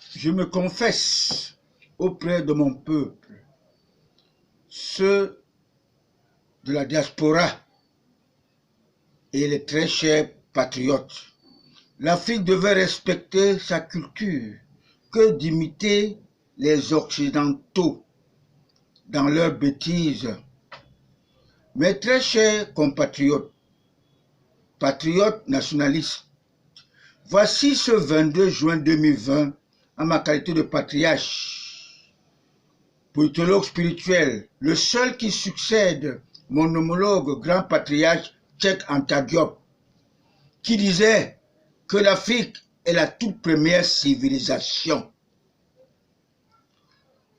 Je me confesse auprès de mon peuple, ceux de la diaspora et les très chers patriotes. L'Afrique devait respecter sa culture que d'imiter les Occidentaux dans leurs bêtises. Mes très chers compatriotes, patriotes nationalistes, voici ce 22 juin 2020, en ma qualité de patriarche, politologue spirituel, le seul qui succède mon homologue grand patriarche Cheikh Anta Diop, qui disait que l'Afrique est la toute première civilisation.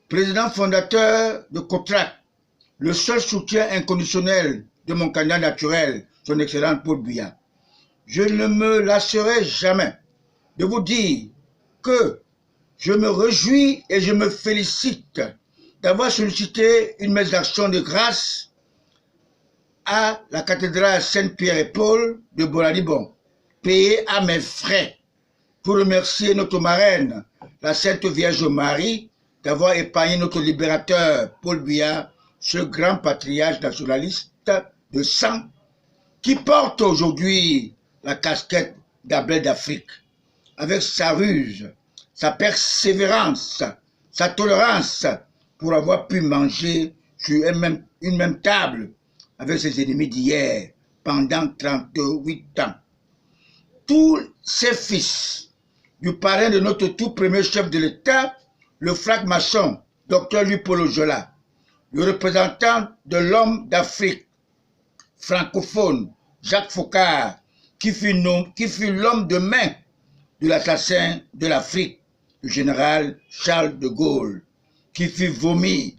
Président fondateur de COTRAC, le seul soutien inconditionnel de mon candidat naturel, son excellent Paul Biya. Je ne me lasserai jamais de vous dire que je me réjouis et je me félicite d'avoir sollicité une messe d'action de grâce à la cathédrale Saint-Pierre et Paul de Boladibon, payée à mes frais, pour remercier notre marraine, la Sainte Vierge Marie, d'avoir épargné notre libérateur Paul Biya, ce grand patriarche nationaliste de sang, qui porte aujourd'hui la casquette d'Abel d'Afrique, avec sa ruse, sa persévérance, sa tolérance, pour avoir pu manger sur une même table avec ses ennemis d'hier pendant 38 ans. Tous ces fils du parrain de notre tout premier chef de l'État, le franc-maçon, Dr Luis-Paul Jola, le représentant de l'homme d'Afrique francophone, Jacques Foccart, qui fut l'homme de main de l'assassin de l'Afrique, le général Charles de Gaulle, qui fut vomi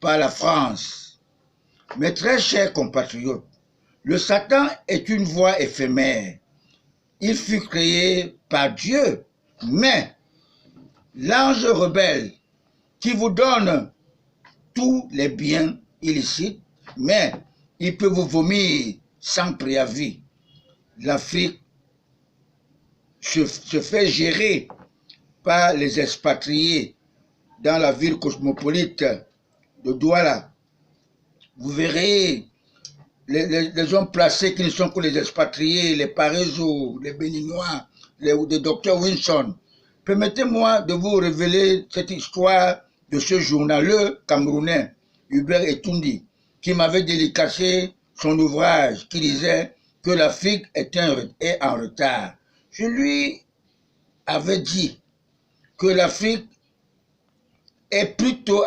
par la France. Mes très chers compatriotes, le Satan est une voix éphémère. Il fut créé par Dieu, mais l'ange rebelle qui vous donne tous les biens illicites, mais il peut vous vomir sans préavis. L'Afrique se fait gérer par les expatriés dans la ville cosmopolite de Douala. Vous verrez les hommes placés qui ne sont que les expatriés, les Parézos, les Béninois, les Dr Wilson. Permettez-moi de vous révéler cette histoire de ce journaleux camerounais, Hubert Etundi, qui m'avait dédicacé son ouvrage qui disait que l'Afrique est en retard. Je lui avais dit que l'Afrique est plutôt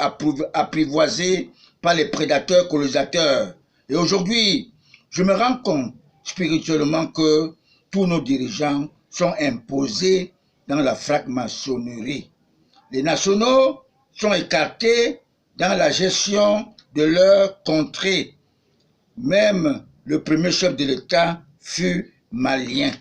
apprivoisée par les prédateurs colonisateurs. Et aujourd'hui, je me rends compte spirituellement que tous nos dirigeants sont imposés dans la franc-maçonnerie. Les nationaux sont écartés dans la gestion de leur contrée. Même le premier chef de l'État fut malien.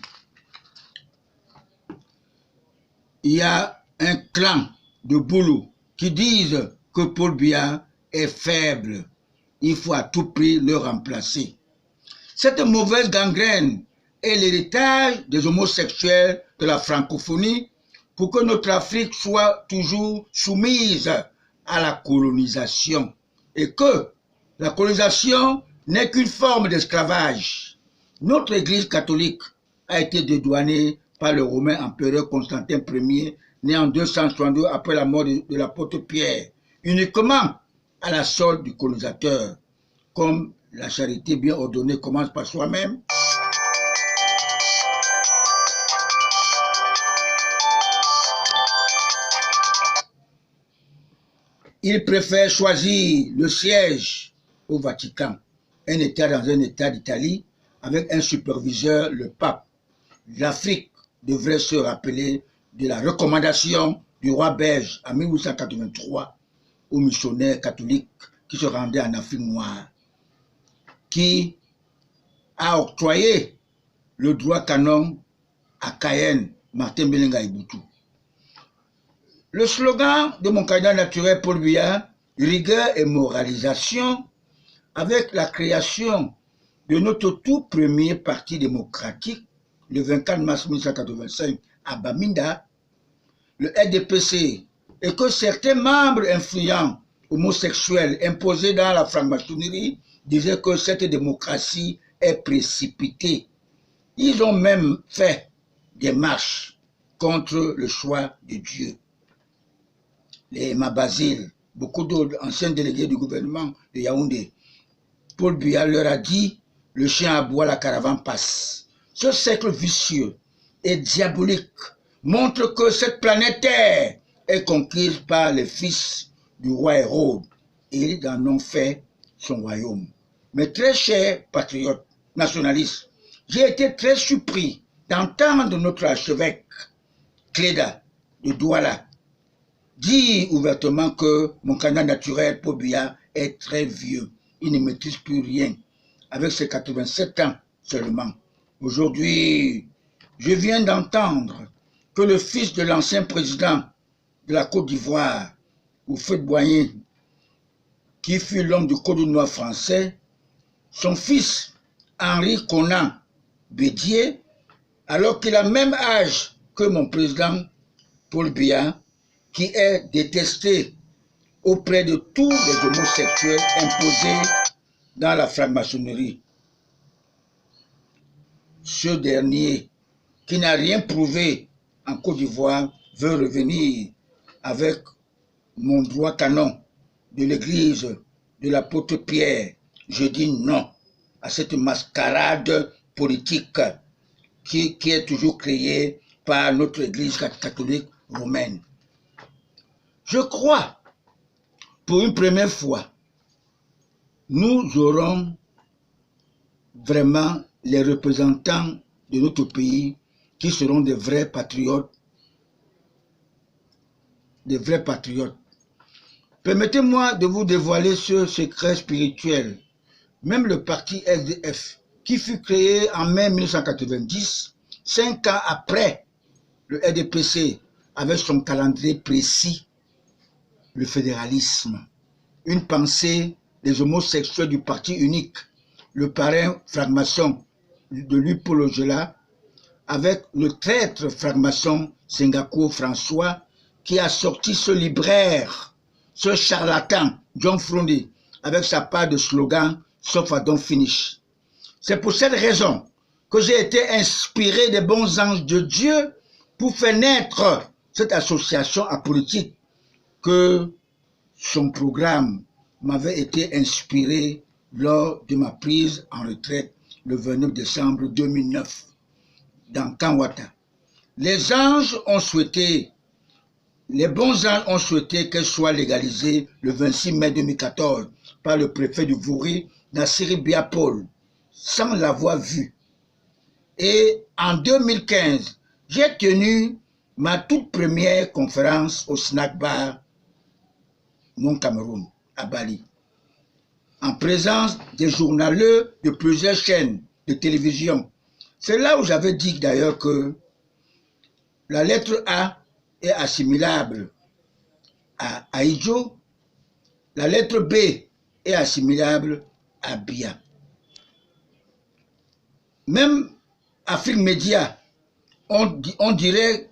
Il y a un clan de Boulou qui disent que Paul Biya est faible. Il faut à tout prix le remplacer. Cette mauvaise gangrène est l'héritage des homosexuels de la francophonie pour que notre Afrique soit toujours soumise à la colonisation et que la colonisation n'est qu'une forme d'esclavage. Notre Église catholique a été dédouanée par le romain empereur Constantin Ier, né en 262 après la mort de l'apôtre Pierre, uniquement à la solde du colonisateur. Comme la charité bien ordonnée commence par soi-même, il préfère choisir le siège au Vatican, un État dans un État d'Italie, avec un superviseur, le pape. L'Afrique devrait se rappeler de la recommandation du roi belge en 1883 aux missionnaires catholiques qui se rendaient en Afrique noire, qui a octroyé le droit canon à Cayenne, Martin Belenga Ibutu. Le slogan de mon candidat naturel Paul Biya, rigueur et moralisation, avec la création de notre tout premier parti démocratique, le 24 mars 1985 à Bamenda, le RDPC et que certains membres influents homosexuels imposés dans la franc-maçonnerie disaient que cette démocratie est précipitée. Ils ont même fait des marches contre le choix de Dieu. Les Basile, beaucoup d'autres anciens délégués du gouvernement de Yaoundé, Paul Biya leur a dit, le chien aboie, la caravane passe. Ce cercle vicieux et diabolique montre que cette planète Terre est conquise par les fils du roi Hérode et ils en ont fait son royaume. Mes très chers patriotes nationalistes, j'ai été très surpris d'entendre notre archevêque Cléda de Douala dire ouvertement que mon candidat naturel, Paul Biya, est très vieux. Il ne maîtrise plus rien, avec ses 87 ans seulement. Aujourd'hui, je viens d'entendre que le fils de l'ancien président de la Côte d'Ivoire, Houphouët-Boigny, qui fut l'homme du Code noir français, son fils, Henri Konan Bédier, alors qu'il a le même âge que mon président Paul Biya, qui est détesté auprès de tous les homosexuels imposés dans la franc-maçonnerie. Ce dernier, qui n'a rien prouvé en Côte d'Ivoire, veut revenir avec mon droit canon de l'église de l'apôtre Pierre. Je dis non à cette mascarade politique qui est toujours créée par notre église catholique romaine. Je crois, pour une première fois, nous aurons vraiment les représentants de notre pays qui seront des vrais patriotes. Des vrais patriotes. Permettez-moi de vous dévoiler ce secret spirituel. Même le parti SDF, qui fut créé en mai 1990, 5 ans après le RDPC, avec son calendrier précis, le fédéralisme, une pensée des homosexuels du parti unique, le parrain franc-maçon de Louis-Paul Ojala, avec le traître franc-maçon Senghako François, qui a sorti ce libraire, ce charlatan, John Frondi, avec sa part de slogan « Sauf à don't finish ». C'est pour cette raison que j'ai été inspiré des bons anges de Dieu pour faire naître cette association apolitique, que son programme m'avait été inspiré lors de ma prise en retraite le 29 décembre 2009 dans Kanwata. Les anges ont souhaité, les bons anges ont souhaité qu'elle soit légalisée le 26 mai 2014 par le préfet du Vouri, Nassiri Biapol, sans l'avoir vue. Et en 2015, j'ai tenu ma toute première conférence au Snack Bar Mon Cameroun, à Bali, en présence des journaleux de plusieurs chaînes de télévision. C'est là où j'avais dit d'ailleurs que la lettre A est assimilable à Aïdjo, la lettre B est assimilable à Bia. Même Afrique Média, on dirait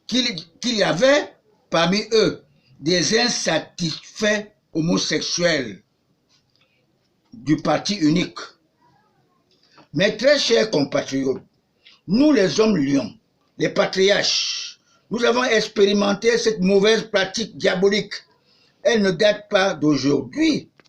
qu'il y avait parmi eux des insatisfaits homosexuels du parti unique. Mes très chers compatriotes, nous les hommes lions, les patriarches, nous avons expérimenté cette mauvaise pratique diabolique. Elle ne date pas d'aujourd'hui.